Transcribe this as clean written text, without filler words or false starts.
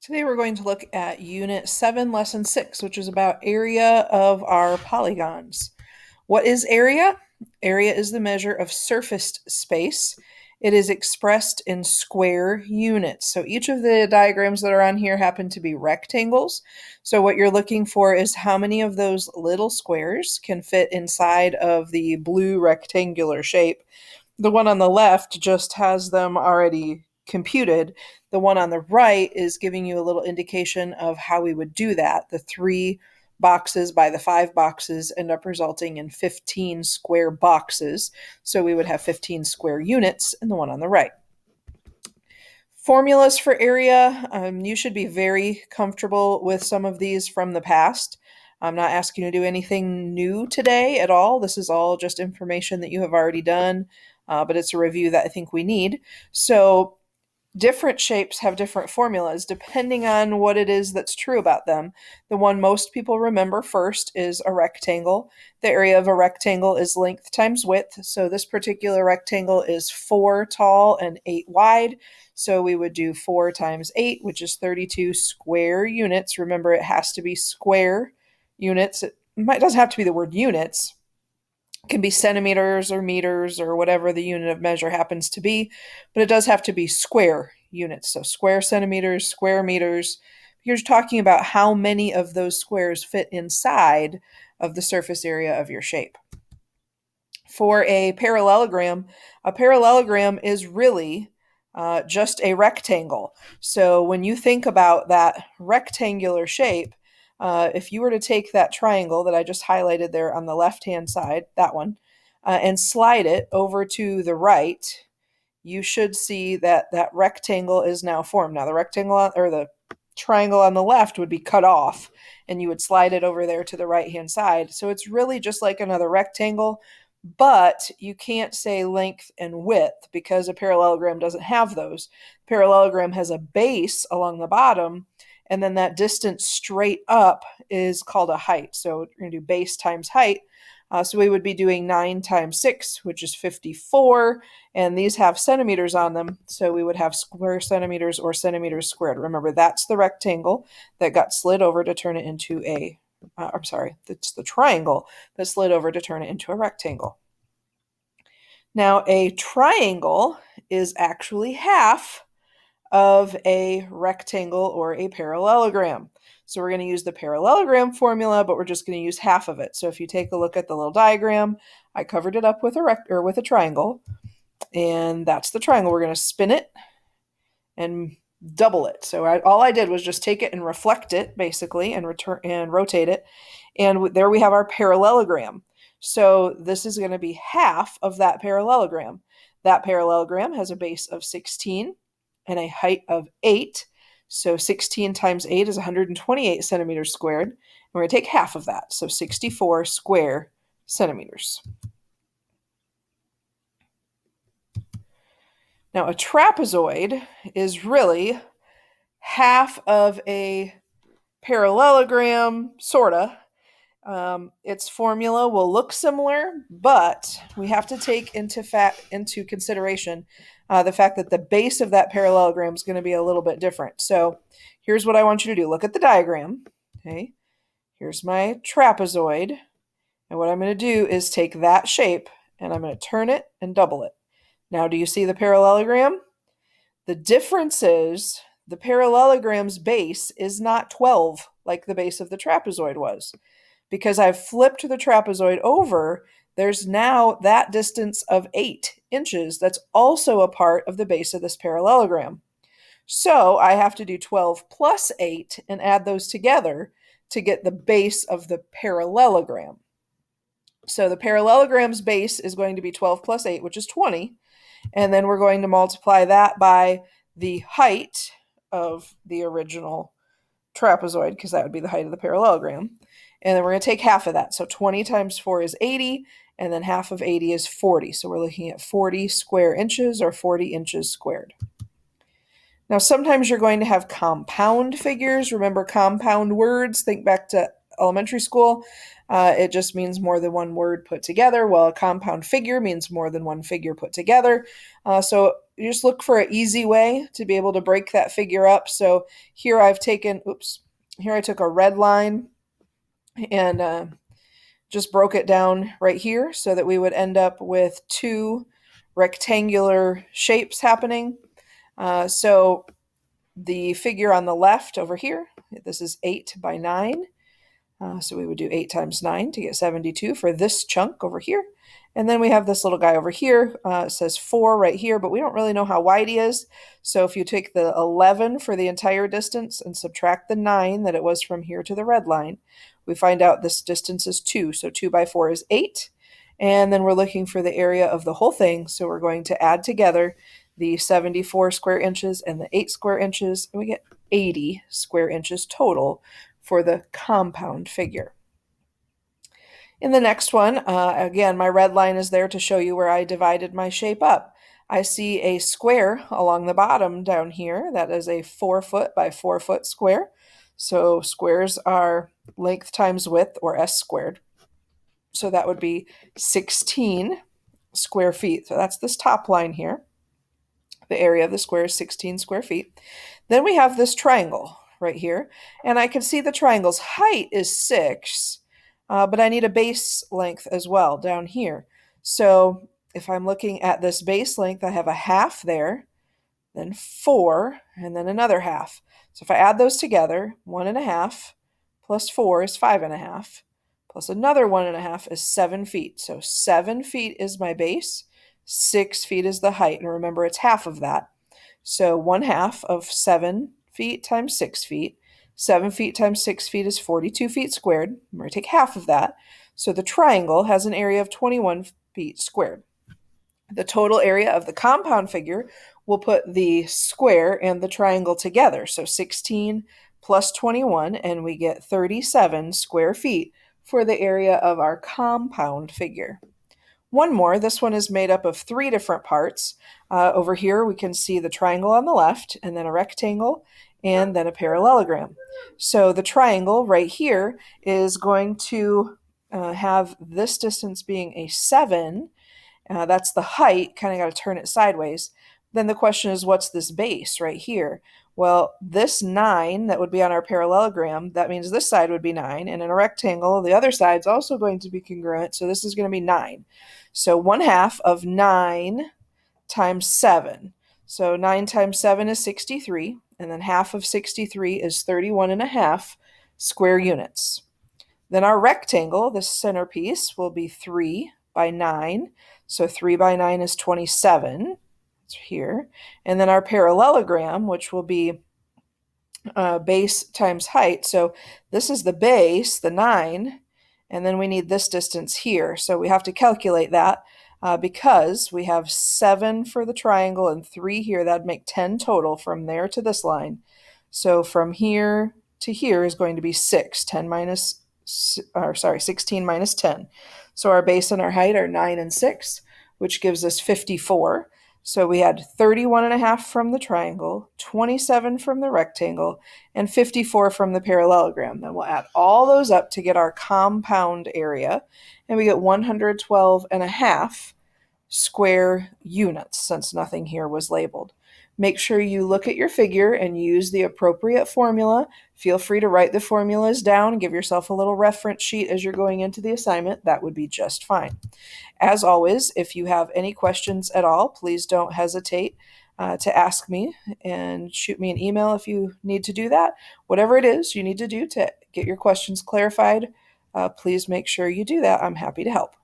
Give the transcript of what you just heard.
Today we're going to look at Unit 7, Lesson 6, which is about area of our polygons. What is area? Area is the measure of surfaced space. It is expressed in square units. So each of the diagrams that are on here happen to be rectangles. So what you're looking for is how many of those little squares can fit inside of the blue rectangular shape. The one on the left just has them already computed. The one on the right is giving you a little indication of how we would do that. The 3 boxes by the 5 boxes end up resulting in 15 square boxes. So we would have 15 square units in the one on the right. Formulas for area, you should be very comfortable with some of these from the past. I'm not asking you to do anything new today at all. This is all just information that you have already done, but it's a review that I think we need. So different shapes have different formulas depending on what it is that's true about them. The one most people remember first is a rectangle. The area of a rectangle is length times width. So this particular rectangle is 4 tall and 8 wide. So we would do 4 times 8, which is 32 square units. Remember, it has to be square units. It doesn't have to be the word units. It can be centimeters or meters or whatever the unit of measure happens to be, but it does have to be square units. So square centimeters, square meters. You're talking about how many of those squares fit inside of the surface area of your shape. For a parallelogram is really just a rectangle. So when you think about that rectangular shape, if you were to take that triangle that I just highlighted there on the left-hand side, that one, and slide it over to the right, you should see that that rectangle is now formed. Now the rectangle or the triangle on the left would be cut off, and you would slide it over there to the right-hand side. So it's really just like another rectangle, but you can't say length and width because a parallelogram doesn't have those. Parallelogram has a base along the bottom, and then that distance straight up is called a height. So we're going to do base times height. So we would be doing 9 times 6, which is 54, and these have centimeters on them, so we would have square centimeters or centimeters squared. Remember, that's the rectangle that got slid over to turn it into that's the triangle that slid over to turn it into a rectangle. Now, a triangle is actually half of a rectangle or a parallelogram. So we're going to use the parallelogram formula, but we're just going to use half of it. So if you take a look at the little diagram, I covered it up with a triangle, and that's the triangle. We're going to spin it and double it. So all I did was just take it and reflect it, basically, and rotate it, and there we have our parallelogram. So this is going to be half of that parallelogram. That parallelogram has a base of 16 and a height of 8. So 16 times 8 is 128 centimeters squared. And we're going to take half of that, so 64 square centimeters. Now, a trapezoid is really half of a parallelogram, sorta. Its formula will look similar, but we have to take into consideration the fact that the base of that parallelogram is going to be a little bit different. So here's what I want you to do. Look at the diagram. Okay, here's my trapezoid. And what I'm going to do is take that shape and I'm going to turn it and double it. Now, do you see the parallelogram? The difference is the parallelogram's base is not 12 like the base of the trapezoid was. Because I've flipped the trapezoid over, there's now that distance of 8 inches that's also a part of the base of this parallelogram. So I have to do 12 plus 8 and add those together to get the base of the parallelogram. So the parallelogram's base is going to be 12 plus 8, which is 20. And then we're going to multiply that by the height of the original trapezoid, because that would be the height of the parallelogram. And then we're going to take half of that. So 20 times 4 is 80, and then half of 80 is 40. So we're looking at 40 square inches or 40 inches squared. Now, sometimes you're going to have compound figures. Remember compound words? Think back to elementary school, it just means more than one word put together, while a compound figure means more than one figure put together. So you just look for an easy way to be able to break that figure up. So here I've taken, here I took a red line and just broke it down right here so that we would end up with two rectangular shapes happening. So the figure on the left over here, this is 8 by 9. So we would do 8 times 9 to get 72 for this chunk over here. And then we have this little guy over here. It says 4 right here, but we don't really know how wide he is. So if you take the 11 for the entire distance and subtract the 9 that it was from here to the red line, we find out this distance is 2. So 2 by 4 is 8. And then we're looking for the area of the whole thing. So we're going to add together the 74 square inches and the 8 square inches, and we get 80 square inches total for the compound figure. In the next one, again, my red line is there to show you where I divided my shape up. I see a square along the bottom down here. That is a 4 foot by 4 foot square. So squares are length times width, or S squared. So that would be 16 square feet. So that's this top line here. The area of the square is 16 square feet. Then we have this triangle right here, and I can see the triangle's height is 6, but I need a base length as well down here. So if I'm looking at this base length, I have a half there, then 4, and then another half. So if I add those together, 1.5 plus 4 is 5.5, plus another 1.5 is 7 feet. So 7 feet is my base, 6 feet is the height, and remember it's half of that. So 1/2 of 7 feet times 6 feet. 7 feet times 6 feet is 42 feet squared. I'm going to take half of that. So the triangle has an area of 21 feet squared. The total area of the compound figure will put the square and the triangle together. So 16 plus 21, and we get 37 square feet for the area of our compound figure. One more, this one is made up of 3 different parts. Over here we can see the triangle on the left, and then a rectangle, and then a parallelogram. So the triangle right here is going to have this distance being a 7. That's the height, kind of got to turn it sideways. Then the question is, what's this base right here? Well, this 9 that would be on our parallelogram, that means this side would be 9, and in a rectangle, the other side's also going to be congruent, so this is going to be 9. So 1/2 of 9 times 7. So 9 times 7 is 63, and then half of 63 is 31.5 square units. Then our rectangle, the centerpiece, will be 3 by 9. So 3 by 9 is 27. It's here. And then our parallelogram, which will be base times height. So this is the base, the 9, and then we need this distance here. So we have to calculate that because we have 7 for the triangle and 3 here. That'd make 10 total from there to this line. So from here to here is going to be 6. 16 minus 10. So our base and our height are 9 and 6, which gives us 54. So we had 31.5 from the triangle, 27 from the rectangle, and 54 from the parallelogram. Then we'll add all those up to get our compound area, and we get 112.5 square units, since nothing here was labeled. Make sure you look at your figure and use the appropriate formula. Feel free to write the formulas down, give yourself a little reference sheet as you're going into the assignment. That would be just fine. As always, if you have any questions at all, please don't hesitate to ask me, and shoot me an email if you need to do that. Whatever it is you need to do to get your questions clarified, please make sure you do that. I'm happy to help.